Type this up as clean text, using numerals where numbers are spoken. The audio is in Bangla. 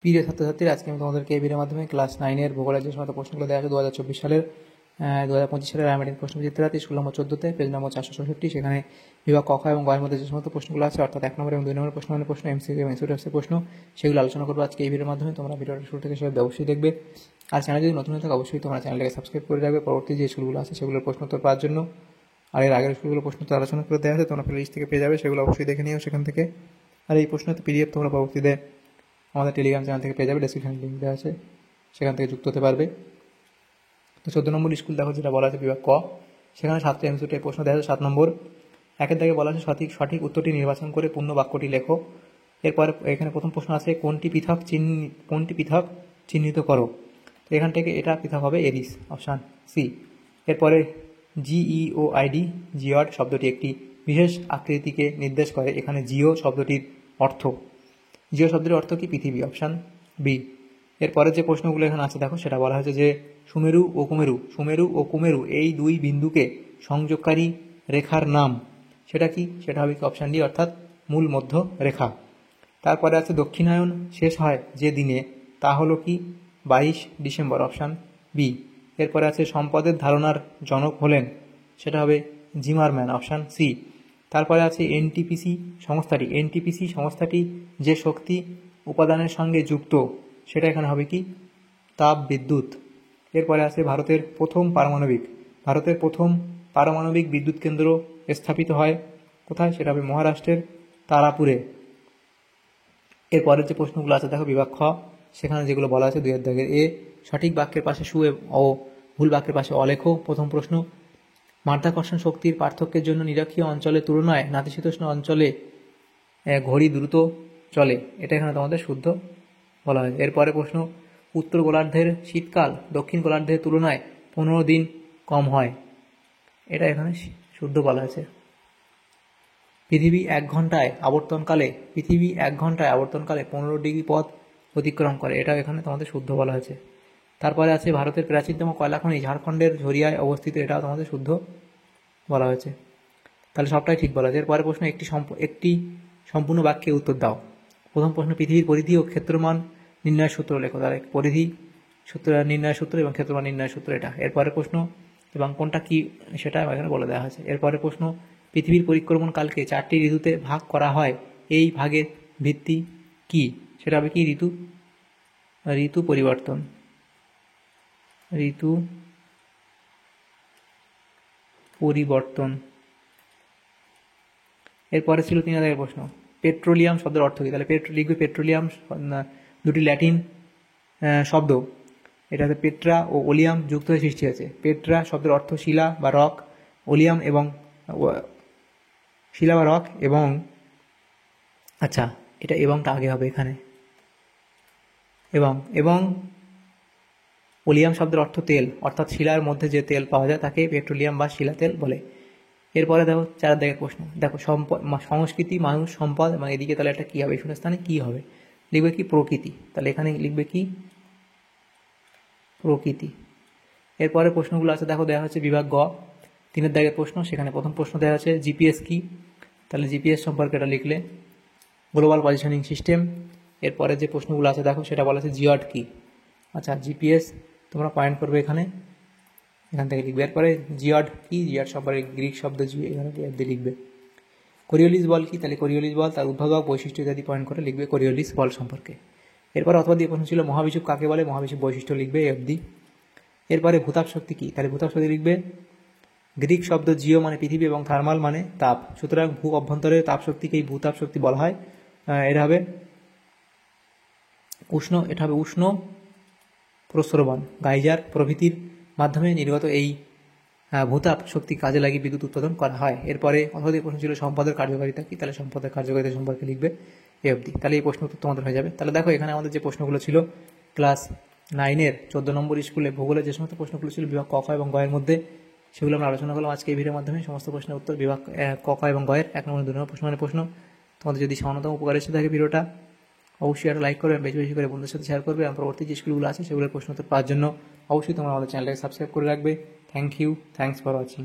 প্রিয় ছাত্রছাত্রী, আজকে আমি তোমাদেরকে এই ভিডিওর মাধ্যমে ক্লাস 9-এর ভূগোলের যে সমস্ত প্রশ্নগুলো দেওয়া আছে 2024 সালের 2025 সালের রায়মার্টিন প্রশ্নবিচিত্র রাতে স্কুল নম্বর 14-তে পেজ নম্বর 466, সেখানে বিভাগ ক, খ এবং গ এর মধ্যে যে সমস্ত প্রশ্নগুলো আছে, অর্থাৎ 1 নম্বর এবং 2 নম্বর প্রশ্ন মানে প্রশ্ন এমসিকিউ এবং এমসিকিউ টাইপসের প্রশ্ন, সেগুলো আলোচনা করবো আজকে এই ভিডিওর মাধ্যমে। তোমরা ভিডিওটা শুরু থেকে সেভাবে অবশ্যই দেখবে। আর চ্যানেল যদি নতুন হয়ে থাকে অবশ্যই তোমরা চ্যানেলটাকে সাবস্ক্রাইব করে রাখবে পরবর্তী যে স্কুলগুলো আছে সেগুলোর প্রশ্নোত্তর পাওয়ার জন্য। আর এর আগের স্কুলগুলো প্রশ্নোত্তর আলোচনা করে দেওয়া আছে, তোমরা প্লেলিস্ট থেকে পেয়ে যাবে, সেগুলো অবশ্যই দেখে নিও সেখান থেকে। আর এই প্রশ্নোত্তর পিডিএফ তোমরা পরবর্তীতে আমাদের টেলিগ্রাম চ্যানেল থেকে পেয়ে যাবে, ডেসক্রিপশনে লিঙ্ক দেওয়া আছে, সেখান থেকে যুক্ত হতে পারবে। তো 14 নম্বর স্কুল দেখো, যেটা বলা আছে বিভাগ ক, সেখানে 7টা এমসিকিউ টাইপ প্রশ্ন দেওয়া আছে। 7 নম্বর একের দাগে বলা আছে সঠিক উত্তরটি নির্বাচন করে পূর্ণ বাক্যটি লেখো। এরপরে এখানে প্রথম প্রশ্ন আছে কোনটি পৃথক চিহ্নিত করো। তো এখান থেকে এটা পৃথক হবে এরিস, অপশান সি। এরপরে GEOID জিওড শব্দটি একটি বিশেষ আকৃতিকে নির্দেশ করে। এখানে জিও শব্দটির অর্থ কি? পৃথিবী, অপশান বি। এরপরে যে প্রশ্নগুলো এখানে আছে দেখো, সেটা বলা হয়েছে যে সুমেরু ও কুমেরু এই দুই বিন্দুকে সংযোগকারী রেখার নাম, সেটা কি? সেটা হবে কি? অপশান ডি, অর্থাৎ মূল মধ্য রেখা। তারপরে আছে দক্ষিণায়ন শেষ হয় যে দিনে, তা হলো কি? 22 ডিসেম্বর, অপশান বি। এরপরে আছে সম্পদের ধারণার জনক হলেন, সেটা হবে জিমারম্যান, অপশান সি। তারপরে আছে এনটিপিসি সংস্থাটি যে শক্তি উপাদানের সঙ্গে যুক্ত, সেটা এখানে হবে কি? তাপ বিদ্যুৎ। এরপরে আছে ভারতের প্রথম পারমাণবিক বিদ্যুৎ কেন্দ্র স্থাপিত হয় কোথায়? সেটা হবে মহারাষ্ট্রের তারাপুরে। এরপরের যে প্রশ্নগুলো আছে দেখো বিভাগ খ, সেখানে যেগুলো বলা আছে 2 দাগের এ, সঠিক বাক্যের পাশে সু ও ভুল বাক্যের পাশে অলেখো। প্রথম প্রশ্ন, মাধ্যাকর্ষণ শক্তির পার্থক্যের জন্য নিরক্ষীয় অঞ্চলের তুলনায় নাতিশীতোষ্ণ অঞ্চলে ঘড়ি দ্রুত চলে, এটা এখানে তোমাদের শুদ্ধ বলা হয়। এরপরে প্রশ্ন, উত্তর গোলার্ধের শীতকাল দক্ষিণ গোলার্ধের তুলনায় 15 দিন কম হয়, এটা এখানে শুদ্ধ বলা হয়েছে। পৃথিবী 1 ঘন্টায় আবর্তনকালে 15 ডিগ্রি পথ অতিক্রম করে, এটাও এখানে তোমাদের শুদ্ধ বলা হয়েছে। তারপরে আছে ভারতের প্রাচীনতম কয়লা খনি ঝাড়খণ্ডের ঝরিয়ায় অবস্থিত, এটাও তোমাদের শুদ্ধ বলা হয়েছে। তাহলে সবটাই ঠিক বলা হয়েছে। এরপরে প্রশ্ন, একটি সম্পূর্ণ বাক্যে উত্তর দাও। প্রথম প্রশ্ন, পৃথিবীর পরিধি ও ক্ষেত্রমান নির্ণয়ের সূত্র লেখো। তাহলে পরিধি সূত্র নির্ণয়ের সূত্র এবং ক্ষেত্রমান নির্ণয়ের সূত্র এটা। এরপরে প্রশ্ন, এবং কোনটা কি সেটা এখানে বলে দেওয়া হয়েছে। এরপরে প্রশ্ন, পৃথিবীর পরিক্রমণ কালকে 4টি ঋতুতে ভাগ করা হয়, এই ভাগের ভিত্তি কি? সেটা হবে কি? ঋতু পরিবর্তন। এরপরে ছিল 3 দাগের প্রশ্ন, পেট্রোলিয়াম শব্দের অর্থ কী? তাহলে লিখবে পেট্রোলিয়াম দুটি ল্যাটিন শব্দ, এটা হচ্ছে পেট্রা ও ওলিয়াম যুক্ত হয়ে সৃষ্টি হয়েছে। পেট্রা শব্দের অর্থ শিলা বা রক, ওলিয়াম এবং শিলা বা রক, এবং আচ্ছা এটা এবংটা আগে হবে এখানে, এবং ওলিয়াম শব্দের অর্থ তেল, অর্থাৎ শিলার মধ্যে যে তেল পাওয়া যায় তাকে পেট্রোলিয়াম বা শিলা তেল বলে। এরপরে দেখো 4 দাগের প্রশ্ন, দেখো সংস্কৃতি, মানুষ, সম্পদ, এবং এদিকে তাহলে একটা কী হবে? শূন্যস্থানে কী হবে? লিখবে কি? প্রকৃতি। তাহলে এখানে লিখবে কি? প্রকৃতি। এরপরে প্রশ্নগুলো আছে দেখো, দেওয়া হচ্ছে বিভাগ গ 3 দাগের প্রশ্ন, সেখানে প্রথম প্রশ্ন দেওয়া আছে জিপিএস কি? তাহলে জিপিএস সম্পর্কে এটা লিখলে গ্লোবাল পজিশনিং সিস্টেম। এরপরে যে প্রশ্নগুলো আছে দেখো, সেটা বলা আছে জিওড কি? আচ্ছা জিপিএস তোমরা পয়েন্ট করবে এখান থেকে লিখবে। এরপরে জিওড কি? জিওড সম্পর্কে গ্রিক শব্দ এখানে দিয়ে লিখবে। কোরিওলিস বল কি? তাহলে কোরিওলিস বল, তার উদ্ভাবক, বৈশিষ্ট্য ইত্যাদি পয়েন্ট করে লিখবে কোরিওলিস বল সম্পর্কে। এরপরে অথবা দিয়ে প্রশ্ন ছিল মহাবিষুব কাকে বলে? মহাবিষুব বৈশিষ্ট্য লিখবে অবধি। এরপরে ভূতাপ শক্তি কি? তাহলে ভূতাপ শক্তি লিখবে গ্রিক শব্দ জিও মানে পৃথিবী এবং থার্মাল মানে তাপ, সুতরাং ভূ অভ্যন্তরের তাপ শক্তিকেই ভূতাপ শক্তি বলা হয়। এটা হবে উষ্ণ প্রস্রবণ, গাইজার প্রভৃতির মাধ্যমে নির্গত এই ভূতাপ শক্তি কাজে লাগিয়ে বিদ্যুৎ উৎপাদন করা হয়। এরপরে অথবা প্রশ্ন ছিল সম্পদের কার্যকারিতা কি? তাহলে সম্পদের কার্যকারিতা সম্পর্কে লিখবে এ অবধি। তাহলে এই প্রশ্ন উত্তর তোমাদের হয়ে যাবে। তাহলে দেখো এখানে আমাদের যে প্রশ্নগুলো ছিল ক্লাস 9-এর 14 নম্বর স্কুলে ভূগোলের যে সমস্ত প্রশ্নগুলো ছিল বিভাগ ক, খ এবং গ এর মধ্যে, সেগুলো আমরা আলোচনা করলাম আজকে এই ভিডিওর মাধ্যমে। সমস্ত প্রশ্নের উত্তর বিভাগ ক, খ এবং গ এর 1 নম্বর 2 নম্বর প্রশ্ন মানে প্রশ্ন। তোমাদের যদি সামান্যতম উপকার এসে থাকে ভিডিওটা, অবশ্যই একটা লাইক করবে, বেশি বেশি করে বন্ধুদের সাথে শেয়ার করবে, এবং পরবর্তী যে স্কুলগুলো আছে সেগুলোর প্রশ্ন উত্তর পাওয়ার জন্য অবশ্যই তোমরা আমাদের চ্যানেলটাকে সাবস্ক্রাইব করে রাখবে। Thanks for watching.